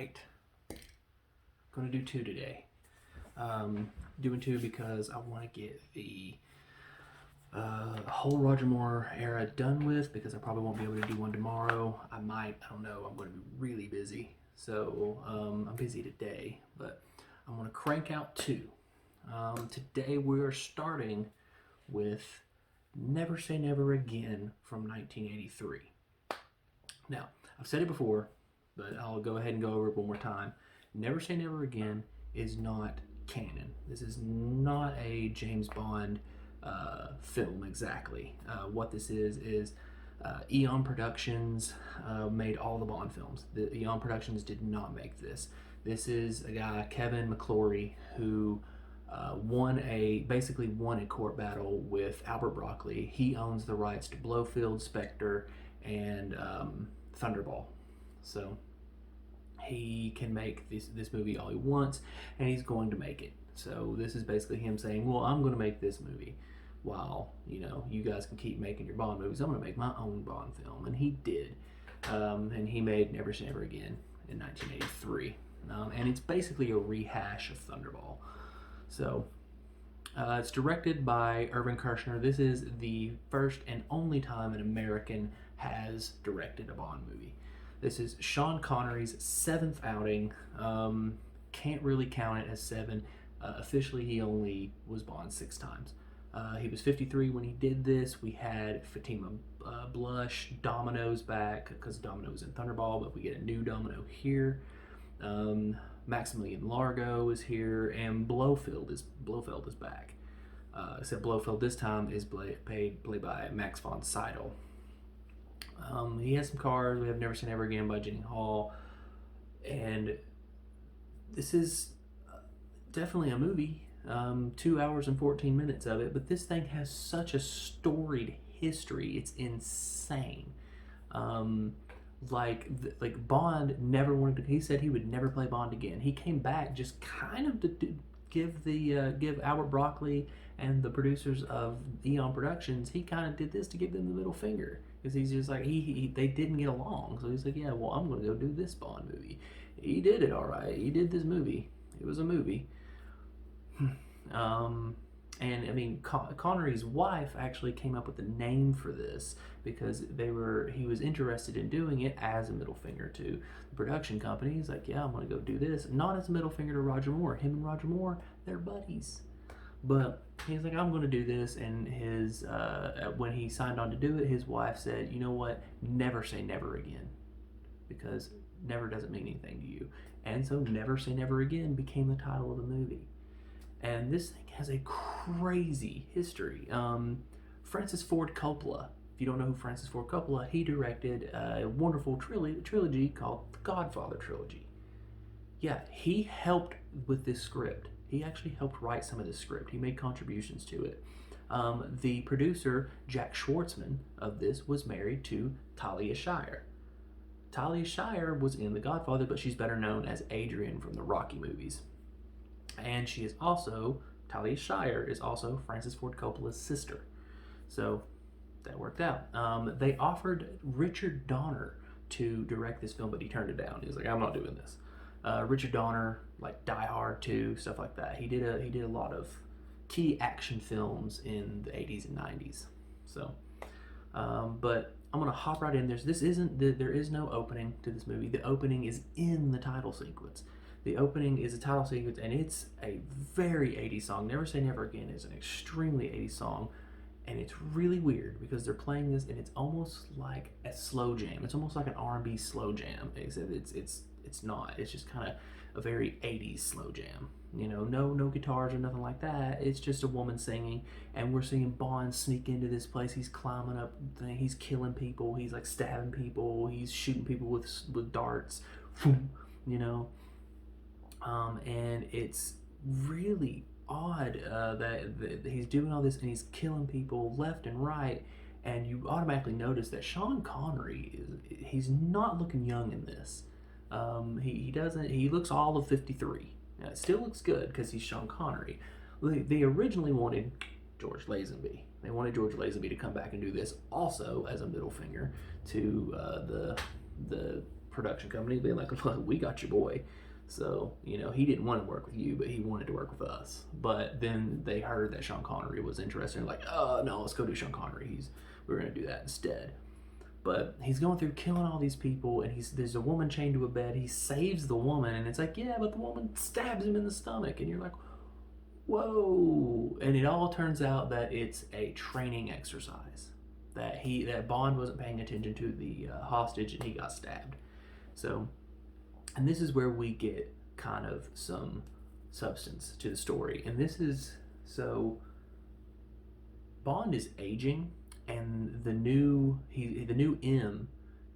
right. Gonna do two today. Doing two because I want to get the whole Roger Moore era done with, because I probably won't be able to do one tomorrow. I don't know, I'm going to be really busy. So I'm busy today, but I'm going to crank out two. Today we are starting with Never Say Never Again from 1983. Now, I've said it before, but I'll go ahead and go over it one more time. Never Say Never Again is not canon. This is not a James Bond film exactly. What this is Eon Productions made all the Bond films. The Eon Productions did not make this. This is a guy, Kevin McClory, who basically won a court battle with Albert Broccoli. He owns the rights to Blofeld, Spectre, and Thunderball. So he can make this movie all he wants, and he's going to make it. So this is basically him saying, well, I'm going to make this movie while, you guys can keep making your Bond movies. I'm going to make my own Bond film. And he did. And he made Never Say Never Again in 1983. And it's basically a rehash of Thunderball. So it's directed by Irvin Kershner. This is the first and only time an American has directed a Bond movie. This is Sean Connery's 7th outing. Can't really count it as 7. Officially, he only was Bond 6 times. He was 53 when he did this. We had Fatima Blush, Domino's back, because Domino was in Thunderball, but we get a new Domino here. Maximilian Largo is here, and Blofeld is back. Except Blofeld this time is played by Max von Sydow. He has some cars. We have Never Say Never Again by Jenny Hall. And this is definitely a movie. 2 hours and 14 minutes of it. But this thing has such a storied history. It's insane. Like Bond never wanted to. He said he would never play Bond again. He came back just kind of to give Albert Broccoli and the producers of Eon Productions. He kind of did this to give them the middle finger, because he's just like they didn't get along. So he's like, yeah, well, I'm going to go do this Bond movie. He did it all right. He did this movie. It was a movie. And I mean, Connery's wife actually came up with the name for this because he was interested in doing it as a middle finger to the production company. He's like, yeah, I'm going to go do this. Not as a middle finger to Roger Moore. Him and Roger Moore, they're buddies. But he's like, I'm going to do this. And when he signed on to do it, his wife said, you know what? Never say never again. Because never doesn't mean anything to you. And so Never Say Never Again became the title of the movie. And this thing has a crazy history. Francis Ford Coppola, if you don't know who Francis Ford Coppola, he directed a wonderful trilogy called the Godfather trilogy. Yeah, he helped with this script. He actually helped write some of this script. He made contributions to it. The producer, Jack Schwartzman, of this was married to Talia Shire. Talia Shire was in The Godfather, but she's better known as Adrian from the Rocky movies. And Talia Shire is also Francis Ford Coppola's sister. So that worked out. They offered Richard Donner to direct this film, but he turned it down. He was like, I'm not doing this. Richard Donner, like Die Hard 2, stuff like that. He did a lot of key action films in the 80s and 90s. So, but I'm gonna hop right in. There is no opening to this movie. The opening is in the title sequence. The opening is a title sequence, and it's a very 80s song. Never Say Never Again is an extremely 80s song, and it's really weird because they're playing this, and it's almost like a slow jam. It's almost like an R&B slow jam, except it's not. It's just kind of a very 80s slow jam. No guitars or nothing like that. It's just a woman singing, and we're seeing Bond sneak into this place. He's climbing up, he's killing people, he's like stabbing people, he's shooting people with darts, and it's really odd that he's doing all this and he's killing people left and right, and you automatically notice that Sean Connery he's not looking young in this. He looks all of 53. Now, it still looks good because he's Sean Connery. They originally wanted George Lazenby. They wanted George Lazenby to come back and do this also as a middle finger to the production company being like, look, we got your boy. So, you know, he didn't want to work with you, but he wanted to work with us. But then they heard that Sean Connery was interested and like, oh, no, let's go do Sean Connery. We're going to do that instead. But he's going through killing all these people, and there's a woman chained to a bed. He saves the woman, and it's like, yeah, but the woman stabs him in the stomach. And you're like, whoa. And it all turns out that it's a training exercise. That Bond wasn't paying attention to the hostage, and he got stabbed. So, and this is where we get kind of some substance to the story. And this is, so Bond is aging, and the new M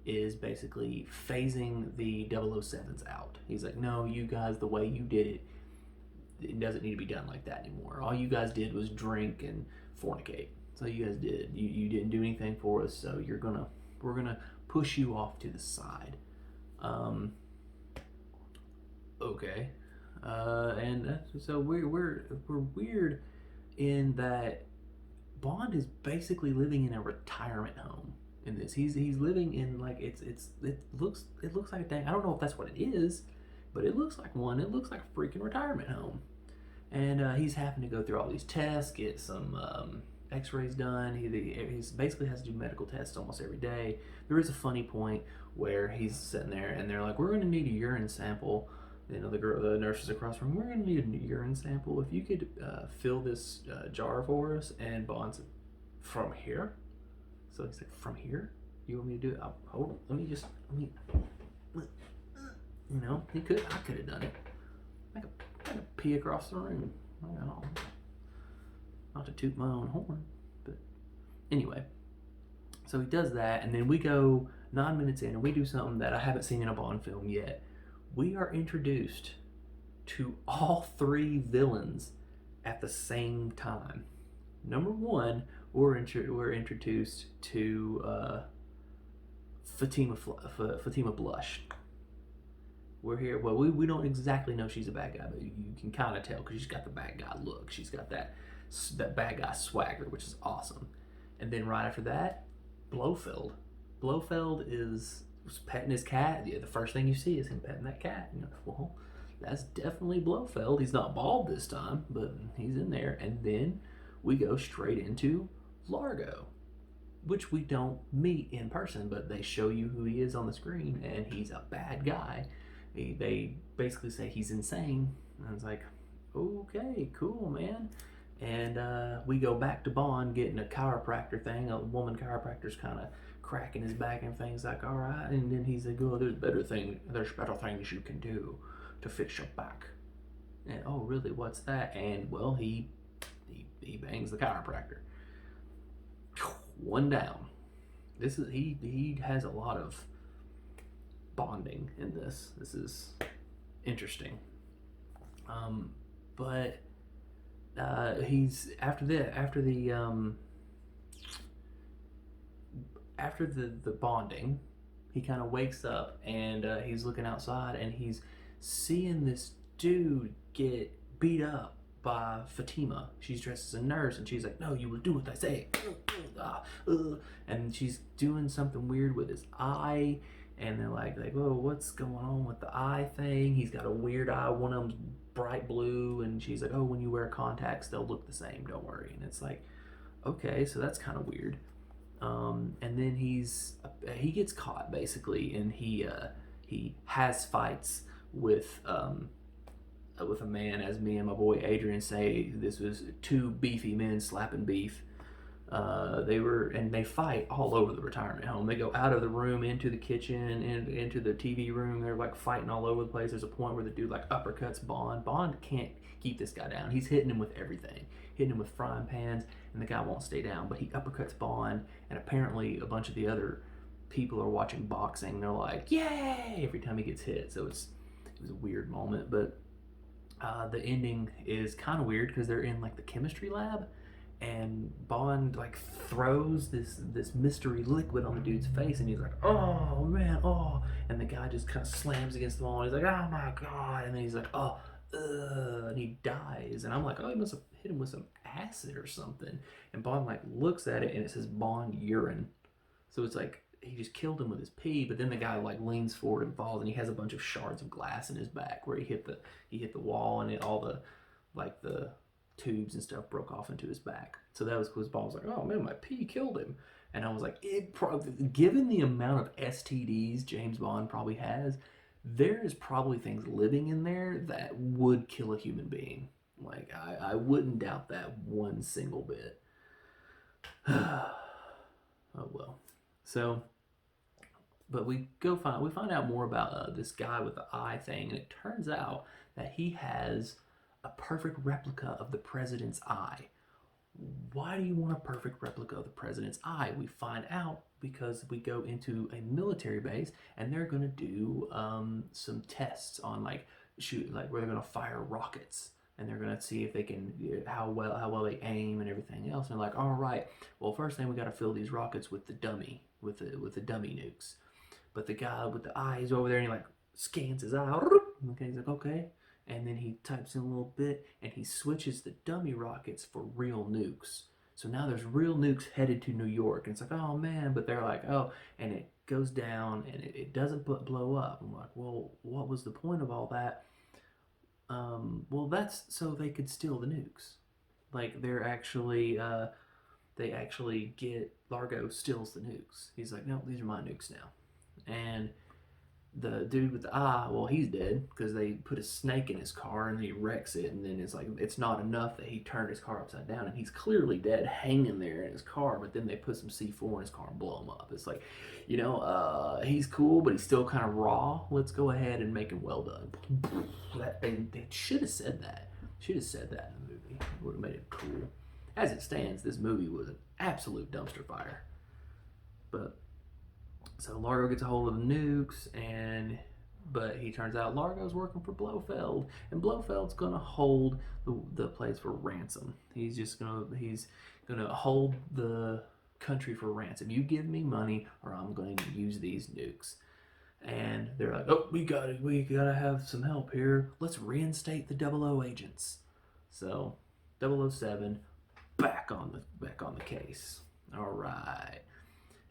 is basically phasing the 007s out. He's like, no, you guys, the way you did it, it doesn't need to be done like that anymore. All you guys did was drink and fornicate. So you guys did. You didn't do anything for us. So we're gonna push you off to the side. Okay. And so we're weird in that Bond is basically living in a retirement home in this. He's living in like it looks like a thing. I don't know if that's what it is, but it looks like one. It looks like a freaking retirement home. And he's having to go through all these tests, get some x-rays done. He basically has to do medical tests almost every day. There is a funny point where he's sitting there and they're like, we're going to need a urine sample. You know, the nurses across from him, we're going to need a urine sample. If you could fill this jar for us. And Bond's like, from here? So he's like, from here? You want me to do it? Hold on, let me, you know, I could have done it. I could pee across the room. I don't know. Not to toot my own horn, but anyway. So he does that, and then we go 9 minutes in, and we do something that I haven't seen in a Bond film yet. We are introduced to all three villains at the same time. Number one, we're introduced to Fatima Blush. We're here. Well, we don't exactly know she's a bad guy, but you can kind of tell because she's got the bad guy look. She's got that bad guy swagger, which is awesome. And then right after that, Blofeld. Blofeld was petting his cat. Yeah, the first thing you see is him petting that cat. You know, well, that's definitely Blofeld. He's not bald this time, but he's in there. And then we go straight into Largo, which we don't meet in person, but they show you who he is on the screen, and he's a bad guy. They basically say he's insane. And I was like, okay, cool, man. And we go back to Bond getting a chiropractor thing. A woman chiropractor's kind of cracking his back and things like, all right. And then he's like, oh, there's better things you can do to fix your back. And oh, really? What's that? And well, he bangs the chiropractor. One down. He has a lot of bonding in this. This is interesting. But he's after the bonding, he kind of wakes up and he's looking outside and he's seeing this dude get beat up by Fatima. She's dressed as a nurse and she's like, no, you will do what I say. And she's doing something weird with his eye. And they're like, whoa, what's going on with the eye thing? He's got a weird eye. One of them's bright blue. And she's like, oh, when you wear contacts, they'll look the same. Don't worry. And it's like, okay, so that's kind of weird. And then he gets caught basically, and he has fights with a man, as me and my boy Adrian say. This was two beefy men slapping beef. They fight all over the retirement home. They go out of the room into the kitchen and into the TV room. They're like fighting all over the place. There's a point where the dude like uppercuts Bond. Bond can't keep this guy down. He's hitting him with everything, hitting him with frying pans, and the guy won't stay down. But he uppercuts Bond, and apparently a bunch of the other people are watching boxing. They're like, yay, every time he gets hit. So it was a weird moment. But the ending is kind of weird because they're in like the chemistry lab. And Bond like throws this mystery liquid on the dude's face, and he's like, oh man, oh, and the guy just kind of slams against the wall, and he's like, oh my god, and then he's like, oh, and he dies. And I'm like, oh, he must have hit him with some acid or something. And Bond like looks at it, and it says Bond urine. So it's like he just killed him with his pee. But then the guy like leans forward and falls, and he has a bunch of shards of glass in his back where he hit the wall, and all the like the tubes and stuff broke off into his back. So that was because Bond was like, oh man, my pee killed him. And I was like, given the amount of STDs James Bond probably has, there is probably things living in there that would kill a human being. Like, I wouldn't doubt that one single bit. Oh well. So, but we find out more about this guy with the eye thing, and it turns out that he has a perfect replica of the president's eye. Why do you want a perfect replica of the president's eye? We find out because we go into a military base, and they're going to do some tests on like where they're going to fire rockets, and they're going to see if they can how well they aim and everything else. And they're like, all right, well, first thing we got to fill these rockets with the dummy nukes. But the guy with the eye is over there, and he like scans his eye. Okay, he's like, okay. And then he types in a little bit, and he switches the dummy rockets for real nukes. So now there's real nukes headed to New York. And it's like, oh man, but they're like, oh, and it goes down, and it doesn't blow up. I'm like, well, what was the point of all that? Well, that's so they could steal the nukes. Like they actually get, Largo steals the nukes. He's like, no, these are my nukes now. And the dude with the eye, well, he's dead because they put a snake in his car and he wrecks it. And then it's like, it's not enough that he turned his car upside down, and he's clearly dead hanging there in his car. But then they put some C4 in his car and blow him up. It's like, he's cool, but he's still kind of raw. Let's go ahead and make him well done. They should have said that. Should have said that in the movie. It would have made it cool. As it stands, this movie was an absolute dumpster fire. But so Largo gets a hold of the nukes, but he turns out Largo's working for Blofeld, and Blofeld's gonna hold the place for ransom. He's gonna hold the country for ransom. You give me money, or I'm going to use these nukes. And they're like, oh, we gotta have some help here. Let's reinstate the 00 agents. So 007 back on the case. All right.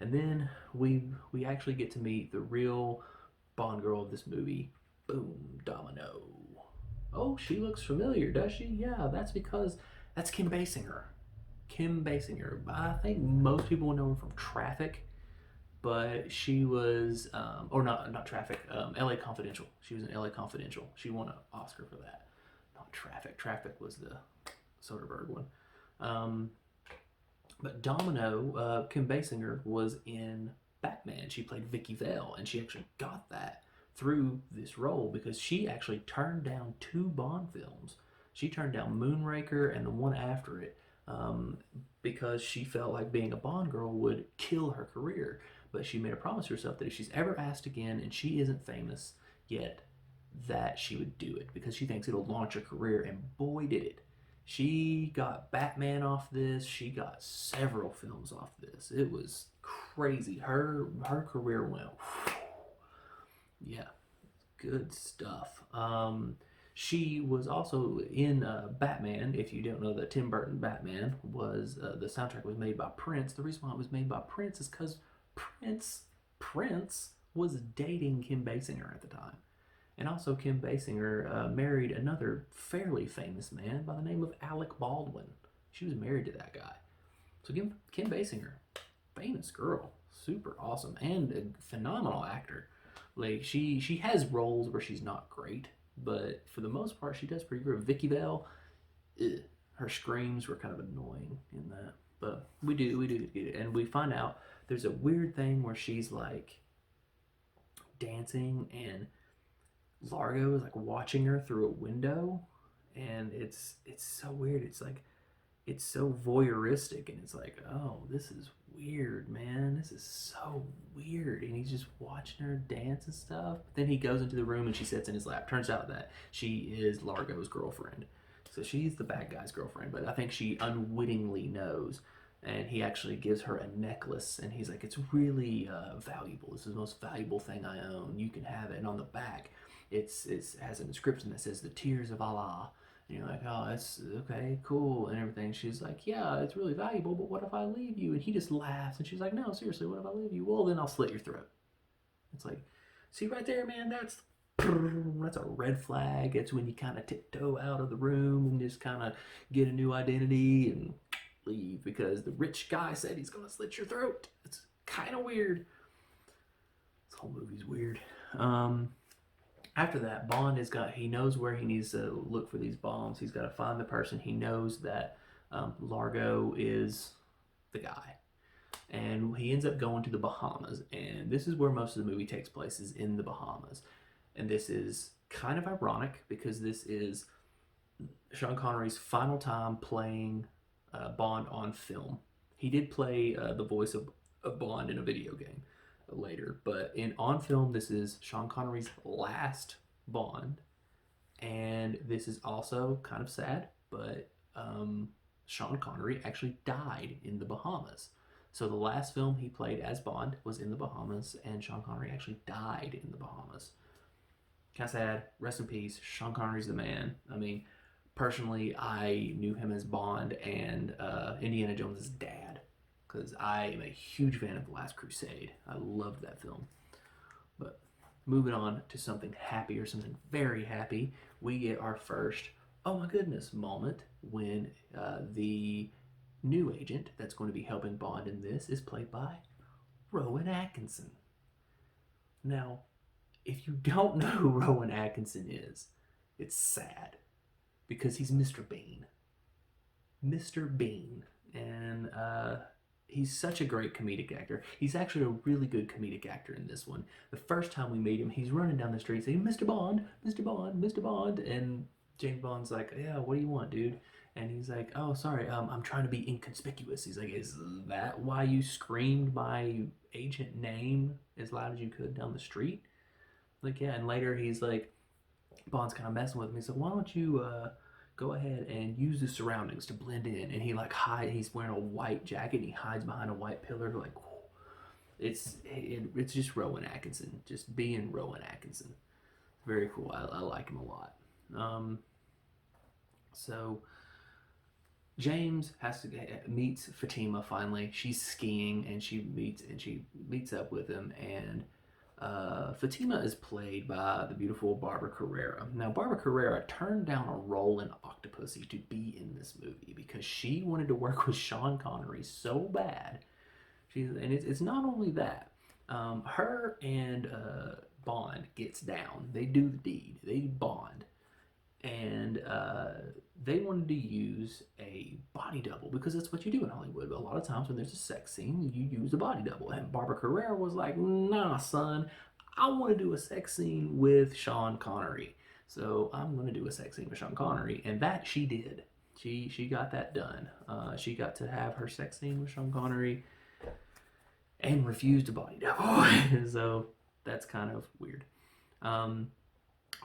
And then we actually get to meet the real Bond girl of this movie. Boom, Domino. Oh, she looks familiar, does she? Yeah, that's because that's Kim Basinger. Kim Basinger. I think most people will know her from Traffic, but she was, or not Traffic, LA Confidential. She was in LA Confidential. She won an Oscar for that. Not Traffic. Traffic was the Soderbergh one. But Domino, Kim Basinger, was in Batman. She played Vicky Vale, and she actually got that through this role because she actually turned down 2 Bond films. She turned down Moonraker and the one after it because she felt like being a Bond girl would kill her career. But she made a promise to herself that if she's ever asked again and she isn't famous yet, that she would do it because she thinks it'll launch her career, and boy did it. She got Batman off this. She got several films off this. It was crazy. Her career went, yeah, good stuff. She was also in Batman. If you don't know, that Tim Burton Batman was the soundtrack was made by Prince. The reason why it was made by Prince is because Prince was dating Kim Basinger at the time. And also Kim Basinger married another fairly famous man by the name of Alec Baldwin. She was married to that guy. So Kim Basinger, famous girl, super awesome, and a phenomenal actor. Like she has roles where she's not great, but for the most part she does pretty good. Vicky Vale, her screams were kind of annoying in that. But we do get it. And we find out there's a weird thing where she's like dancing and Largo is like watching her through a window, and it's so weird. It's like it's so voyeuristic, and it's like, oh, this is weird, man. This is so weird. And he's just watching her dance and stuff. But then he goes into the room and she sits in his lap. Turns out that she is Largo's girlfriend. So she's the bad guy's girlfriend, but I think she unwittingly knows. And he actually gives her a necklace, and he's like, it's really valuable. This is the most valuable thing I own. You can have it. And on the back, it has an inscription that says, the tears of Allah. And you're like, oh, that's okay, cool, and everything. She's like, yeah, it's really valuable, but what if I leave you? And he just laughs, and she's like, no, seriously, what if I leave you? Well, then I'll slit your throat. It's like, see right there, man, that's a red flag. It's when you kind of tiptoe out of the room and just kind of get a new identity and leave because the rich guy said he's gonna slit your throat. It's kind of weird. This whole movie's weird. Um, After that, Bond has got, he knows where he needs to look for these bombs. He's got to find the person. He knows that Largo is the guy. And he ends up going to the Bahamas. And this is where most of the movie takes place, is in the Bahamas. And this is kind of ironic because this is Sean Connery's final time playing Bond on film. He did play the voice of Bond in a video game later, but in on film, this is Sean Connery's last Bond, and this is also kind of sad, but Sean Connery actually died in the Bahamas. So the last film he played as Bond was in the Bahamas, and Sean Connery actually died in the Bahamas. Kind of sad. Rest in peace. Sean Connery's the man. I mean, personally, I knew him as Bond and Indiana Jones' dad because I am a huge fan of The Last Crusade. I loved that film. But moving on to something happier, something very happy, we get our first, oh my goodness, moment when the new agent that's going to be helping Bond in this is played by Rowan Atkinson. Now, if you don't know who Rowan Atkinson is, it's sad because he's Mr. Bean. Mr. Bean. And he's such a great comedic actor. He's actually a really good comedic actor in this one. The first time we meet him, he's running down the street saying, Mr. Bond, Mr. Bond, Mr. Bond. And James Bond's like, yeah, what do you want, dude? And he's like, oh, sorry, I'm trying to be inconspicuous. He's like, is that why you screamed my agent name as loud as you could down the street? Like, yeah, and later he's like, Bond's kind of messing with me. So why don't you go ahead and use the surroundings to blend in? And he like he's wearing a white jacket and he hides behind a white pillar. Like, it's just Rowan Atkinson, just being Rowan Atkinson. Very cool. I like him a lot. So James has to meets Fatima finally. She's skiing and she meets up with him, and Fatima is played by the beautiful Barbara Carrera. Now, Barbara Carrera turned down a role in Octopussy to be in this movie because she wanted to work with Sean Connery so bad. It's not only that. Her and Bond gets down. They do the deed. They bond. And they wanted to use a body double because that's what you do in Hollywood. But a lot of times when there's a sex scene, you use a body double. And Barbara Carrera was like, nah, son, I want to do a sex scene with Sean Connery. So I'm going to do a sex scene with Sean Connery. And that she did. She got that done. She got to have her sex scene with Sean Connery and refused a body double. So that's kind of weird.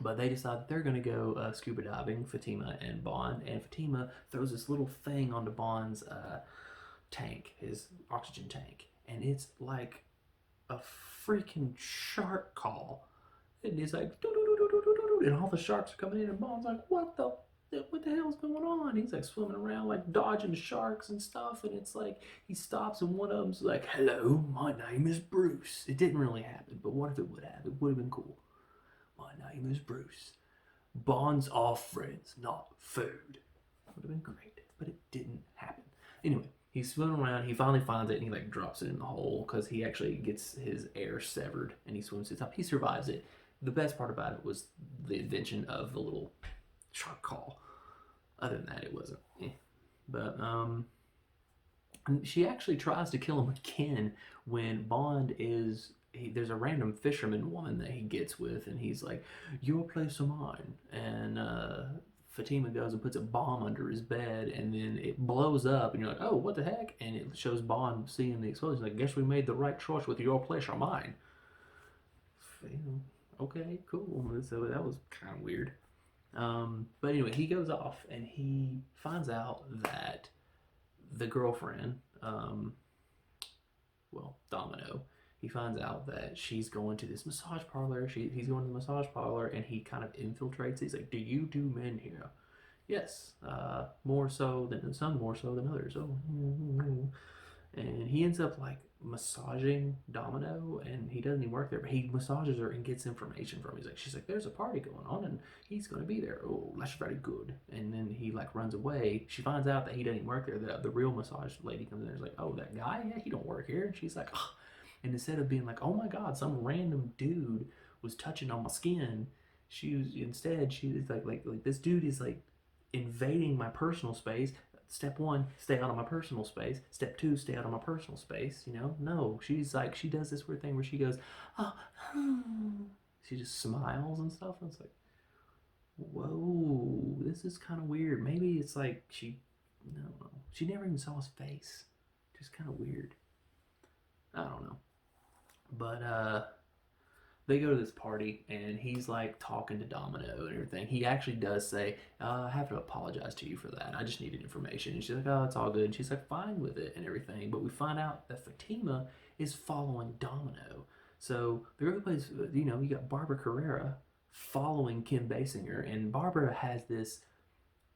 But they decide that they're going to go scuba diving, Fatima and Bond. And Fatima throws this little thing onto Bond's tank, his oxygen tank. And it's like a freaking shark call. And he's like, doo-doo-doo-doo-doo-doo-doo. And all the sharks are coming in. And Bond's like, what the hell's going on? He's like swimming around, like dodging sharks and stuff. And it's like, he stops and one of them's like, hello, my name is Bruce. It didn't really happen, but what if it would have? It would have been cool. My name is Bruce. Bonds are friends, not food. Would have been great, but it didn't happen. Anyway, he's swimming around. He finally finds it and he like drops it in the hole because he actually gets his air severed and he swims to the top. He survives it. The best part about it was the invention of the little shark call. Other than that, it wasn't. But she actually tries to kill him again when Bond is. There's a random fisherman woman that he gets with, and he's like, your place or mine. And Fatima goes and puts a bomb under his bed, and then it blows up, and you're like, oh, what the heck? And it shows Bond seeing the explosion. Like, guess we made the right choice with your place or mine. Okay, cool. So that was kind of weird. But anyway, he goes off, and he finds out that the girlfriend, Domino, he finds out that she's going to this massage parlor. He's going to the massage parlor, and he kind of infiltrates. He's like, do you do men here? Yes, more so than some, more so than others. Oh, and he ends up like massaging Domino, and he doesn't even work there, but he massages her and gets information from her. She's like, there's a party going on, and he's gonna be there. Oh, that's very good. And then he like runs away. She finds out that he doesn't work there. The real massage lady comes in there and is like, oh, that guy, yeah, he don't work here. And she's like, oh. And instead of being like, oh my god, some random dude was touching on my skin, she was instead she was like this dude is like invading my personal space. Step one, stay out of my personal space. Step two, stay out of my personal space. You know, no, she's like, she does this weird thing where she goes, oh, she just smiles and stuff. And it's like, whoa, this is kind of weird. Maybe it's like no, she never even saw his face. Just kind of weird. I don't know. But they go to this party and he's like talking to Domino and everything. He actually does say, I have to apologize to you for that. I just needed information. And she's like, oh, it's all good. And she's like, fine with it and everything. But we find out that Fatima is following Domino. So the girl who plays, you got Barbara Carrera following Kim Basinger. And Barbara has this,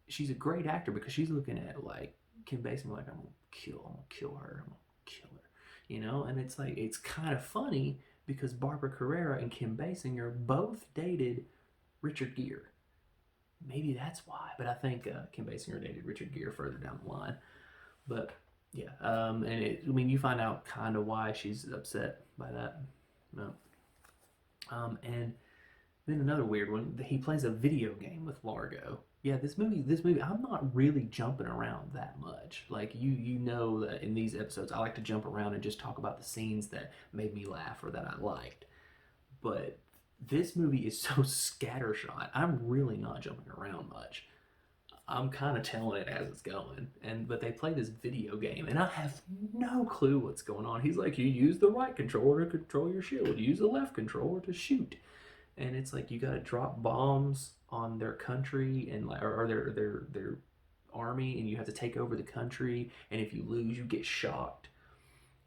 she's a great actor because she's looking at like Kim Basinger like, I'm going to kill her. I'm going to kill her. And it's like, it's kind of funny because Barbara Carrera and Kim Basinger both dated Richard Gere. Maybe that's why, but I think Kim Basinger dated Richard Gere further down the line. But yeah, and you find out kind of why she's upset by that. No. And then another weird one, he plays a video game with Largo. Yeah, this movie, I'm not really jumping around that much. Like you know that in these episodes, I like to jump around and just talk about the scenes that made me laugh or that I liked. But this movie is so scattershot. I'm really not jumping around much. I'm kind of telling it as it's going. But they play this video game, and I have no clue what's going on. He's like, you use the right controller to control your shield. You use the left controller to shoot. And it's like you got to drop bombs on their country and or their army, and you have to take over the country. And if you lose, you get shocked.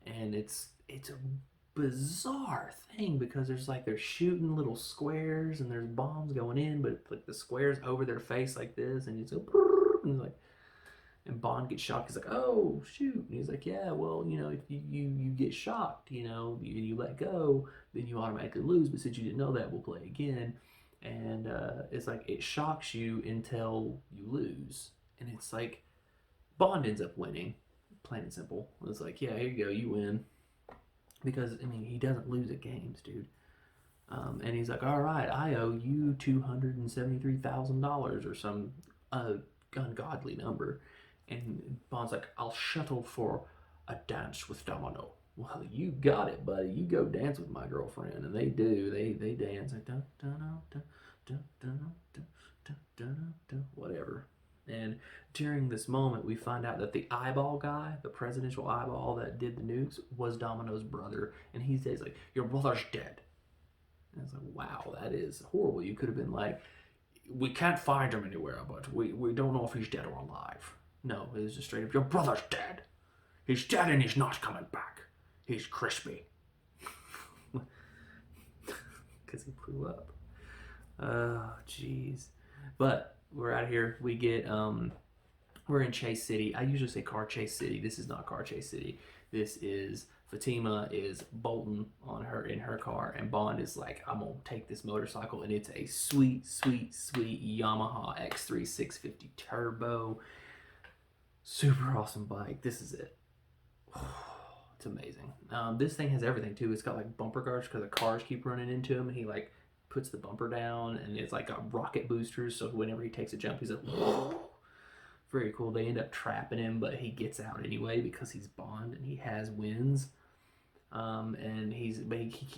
And it's a bizarre thing because they're shooting little squares and there's bombs going in, but like the squares over their face like this, and it's and like. And Bond gets shocked. He's like, "Oh shoot!" And he's like, "Yeah, well, if you get shocked, you let go, then you automatically lose. But since you didn't know that, we'll play again." And it's like it shocks you until you lose, and it's like Bond ends up winning, plain and simple. It's like, yeah, here you go, you win, because he doesn't lose at games, dude. And he's like, "All right, I owe you $273,000 or some ungodly number." And Bond's like, I'll settle for a dance with Domino. Well, you got it, buddy. You go dance with my girlfriend. And they do. They dance like dun, dun, dun, dun, dun, dun, dun, dun, dun, whatever. And during this moment, we find out that the eyeball guy, the presidential eyeball that did the nukes, was Domino's brother. And he's like, your brother's dead. And it's like, wow, that is horrible. You could have been like, we can't find him anywhere, but we don't know if he's dead or alive. No, it was just straight up, your brother's dead. He's dead and he's not coming back. He's crispy. Because he blew up. Oh, jeez. But we're out of here. We get, we're in Chase City. I usually say Car Chase City. This is not Car Chase City. This is, Fatima is bolting in her car, and Bond is like, I'm going to take this motorcycle, and it's a sweet, sweet, sweet Yamaha X3 650 Turbo. Super awesome bike. This is it. It's amazing. This thing has everything too. It's got like bumper guards because the cars keep running into him, and he like puts the bumper down, and it's like got rocket boosters, so whenever he takes a jump, he's like, very cool. They end up trapping him, but he gets out anyway because he's Bond and he has wins. And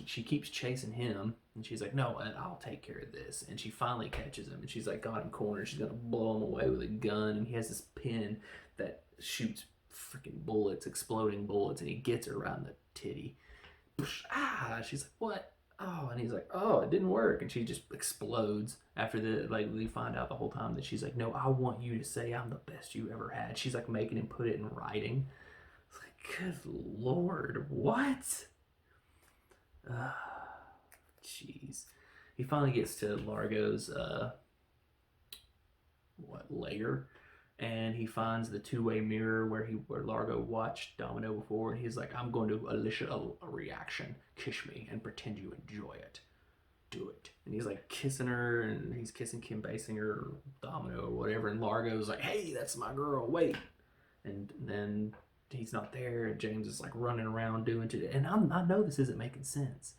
she keeps chasing him, and she's like, no, I'll take care of this. And she finally catches him, and she's like, got him cornered. She's gonna blow him away with a gun, and he has this pin that shoots freaking bullets, exploding bullets, and he gets her around the titty. She's like, what? Oh, and he's like, oh, it didn't work. And she just explodes after we find out the whole time that she's like, no, I want you to say I'm the best you ever had. She's like making him put it in writing. It's like, good Lord, what? Jeez. He finally gets to Largo's layer, and he finds the two-way mirror where Largo watched Domino before, and he's like, I'm going to elicit a reaction. Kiss me and pretend you enjoy it. Do it. And he's like kissing her, and he's kissing Kim Basinger or Domino or whatever, and Largo's like, hey, that's my girl, wait. And then he's not there, and James is like running around doing it. And I know this isn't making sense.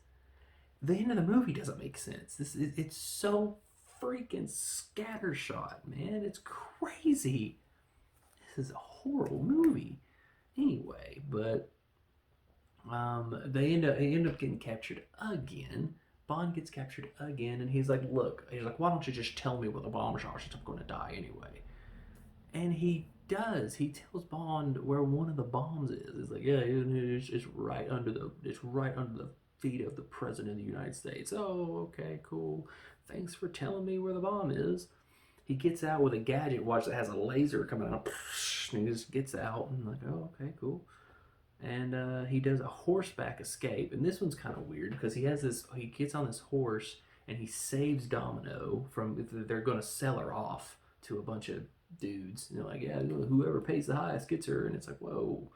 The end of the movie doesn't make sense. It's so freaking scattershot, man. It's crazy. This is a horrible movie. Anyway, but they end up getting captured again. Bond gets captured again, and he's like, why don't you just tell me where the bombs are since I'm going to die anyway? And he does. He tells Bond where one of the bombs is. He's like, yeah, it's right under the feet of the president of the United States. Oh, okay, cool. Thanks for telling me where the bomb is. He gets out with a gadget watch that has a laser coming out, and he just gets out, and like, oh, okay, cool. And he does a horseback escape, and this one's kind of weird because he gets on this horse and he saves Domino from, they're going to sell her off to a bunch of dudes. And they're like, yeah, whoever pays the highest gets her. And it's like, whoa,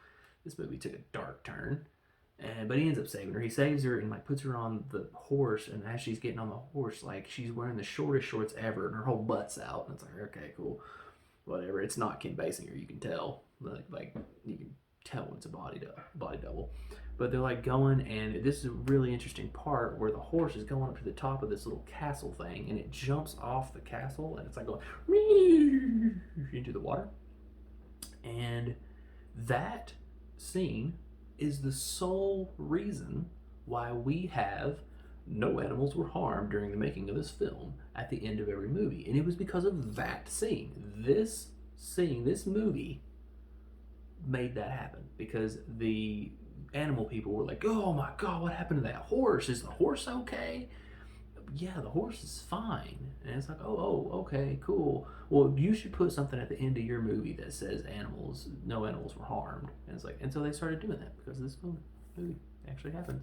this movie took a dark turn. But he ends up saving her. He saves her and like puts her on the horse, and as she's getting on the horse, like she's wearing the shortest shorts ever, and her whole butt's out. And it's like, okay, cool, whatever. It's not Kim Basinger, you can tell. Like you can tell when it's a body double. But they're like going, and this is a really interesting part where the horse is going up to the top of this little castle thing, and it jumps off the castle, and it's like going into the water. And that scene is the sole reason why we have no animals were harmed during the making of this film at the end of every movie. And it was because of that scene. This movie made that happen because the animal people were like, oh my god, what happened to that horse? Is the horse okay? Yeah, the horse is fine. And it's like, oh, okay, cool. Well, you should put something at the end of your movie that says no animals were harmed. And it's like, and so they started doing that because this movie actually happened.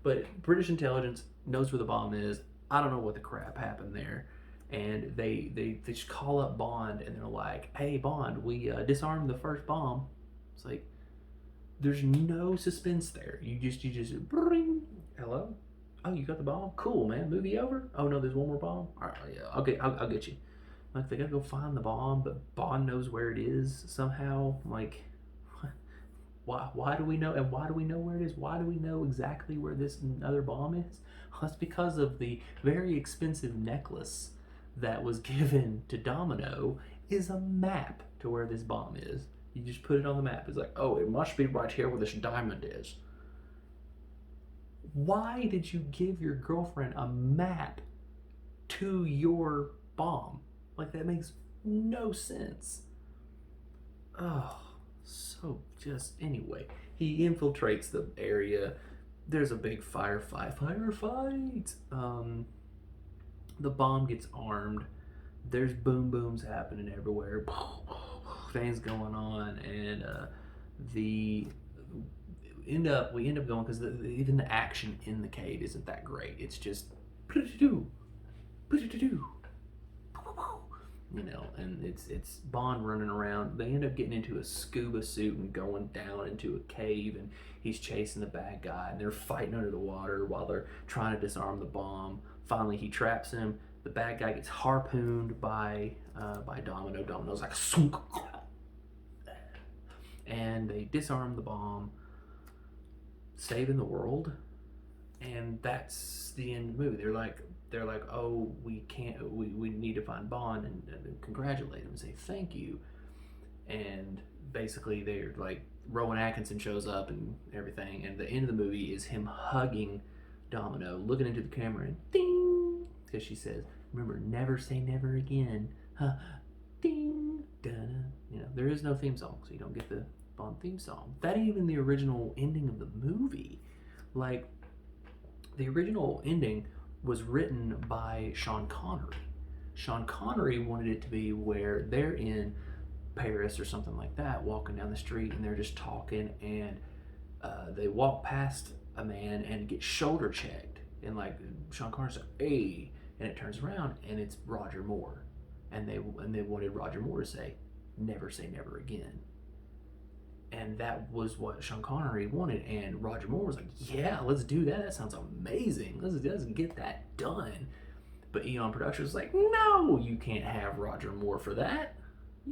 But British intelligence knows where the bomb is. I don't know what the crap happened there. And they just call up Bond, and they're like, hey, Bond, we disarmed the first bomb. It's like, there's no suspense there. You just hello? Oh, you got the bomb? Cool, man. Movie over? Oh no, there's one more bomb? Alright, yeah, I'll get you. Like, they gotta go find the bomb, but Bond knows where it is somehow. Like, why do we know? And why do we know where it is? Why do we know exactly where this other bomb is? Well, that's because of the very expensive necklace that was given to Domino is a map to where this bomb is. You just put it on the map. It's like, oh, it must be right here where this diamond is. Why did you give your girlfriend a map to your bomb? Like, that makes no sense. Oh, so just, anyway. He infiltrates the area. There's a big firefight. The bomb gets armed. There's boom booms happening everywhere. Things going on, and we end up going because even the action in the cave isn't that great. It's just and it's Bond running around. They end up getting into a scuba suit and going down into a cave, and he's chasing the bad guy, and they're fighting under the water while they're trying to disarm the bomb. Finally, he traps him. The bad guy gets harpooned by Domino. Domino's like, sunk. And they disarm the bomb, saving the world, and that's the end of the movie. They're like, oh, we need to find Bond and congratulate him and say thank you. And basically they're like, Rowan Atkinson shows up and everything, and the end of the movie is him hugging Domino, looking into the camera, and ding, because she says, remember, never say never again. Huh. Ding, da-da. There is no theme song, so you don't get the Bond theme song. That ain't even the original ending of the movie. Like, the original ending was written by Sean Connery. Sean Connery wanted it to be where they're in Paris or something like that, walking down the street, and they're just talking, and they walk past a man and get shoulder checked, and like Sean Connery's like, hey, and it turns around and it's Roger Moore. and they wanted Roger Moore to never say never again. And that was what Sean Connery wanted, and Roger Moore was like, yeah, let's do that. That sounds amazing. Let's get that done. But Eon Productions was like, no, you can't have Roger Moore for that.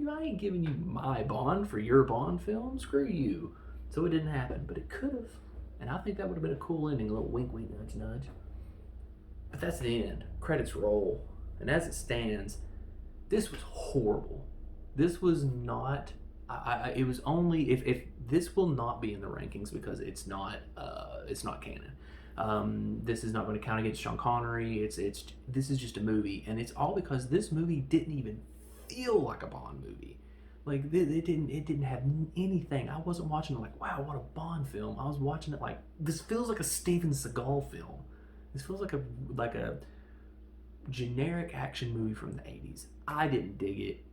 I ain't giving you my Bond for your Bond film. Screw you. So it didn't happen, but it could have. And I think that would have been a cool ending, a little wink, wink, nudge, nudge. But that's the end. Credits roll. And as it stands, this was horrible. This was not. It was only if this will not be in the rankings because it's not canon. This is not going to count against Sean Connery. This is just a movie, and it's all because this movie didn't even feel like a Bond movie. Like it didn't have anything. I wasn't watching it like, wow, what a Bond film. I was watching it like, this feels like a Steven Seagal film. This feels like a generic action movie from the 80s. I didn't dig it.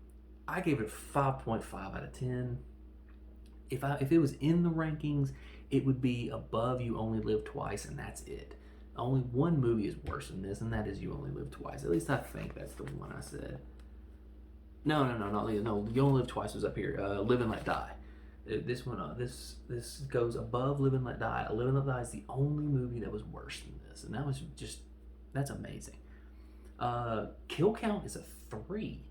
I gave it a 5.5 out of 10. If it was in the rankings, it would be above You Only Live Twice, and that's it. Only one movie is worse than this, and that is You Only Live Twice. At least I think that's the one I said. No. You Only Live Twice was up here. Live and Let Die. This one, this goes above Live and Let Die. Live and Let Die is the only movie that was worse than this, and that's amazing. Kill count is a 3.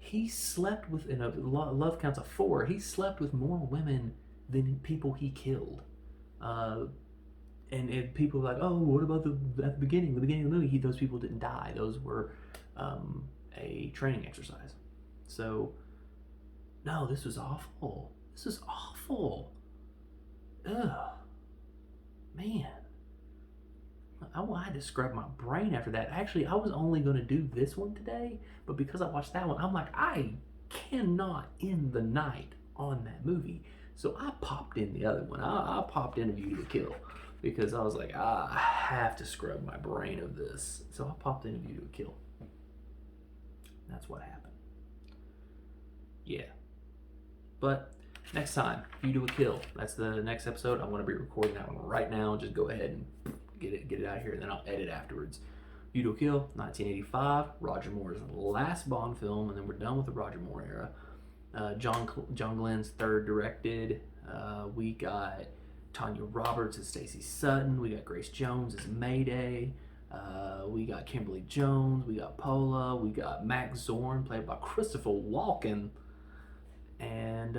He slept with, in a love count's a 4. He slept with more women than people he killed. And people are like, oh, what about at the beginning of the movie? Those people didn't die. Those were a training exercise. So, no, this was awful. This is awful. Ugh. Man. I had to scrub my brain after that. Actually, I was only going to do this one today, but because I watched that one, I'm like, I cannot end the night on that movie. So I popped in the other one. I popped in A View to a Kill because I was like, I have to scrub my brain of this. So I popped in A View to a Kill. That's what happened. Yeah. But next time, View to a Kill. That's the next episode. I'm going to be recording that one right now. Just go ahead and get it out of here, and then I'll edit afterwards. View to a Kill, 1985, Roger Moore's last Bond film, and then we're done with the Roger Moore era. John Glenn's third directed. We got Tanya Roberts as Stacey Sutton. We got Grace Jones as Mayday. We got Kimberly Jones. We got Paula. We got Max Zorn, played by Christopher Walken. And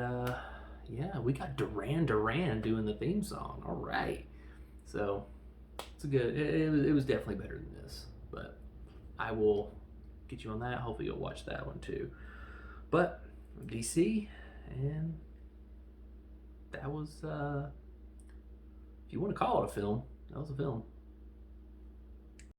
yeah, we got Duran Duran doing the theme song. All right. So it's a good. It was definitely better than this, but I will get you on that. Hopefully you'll watch that one too. But DC, and that was if you want to call it a film, that was a film.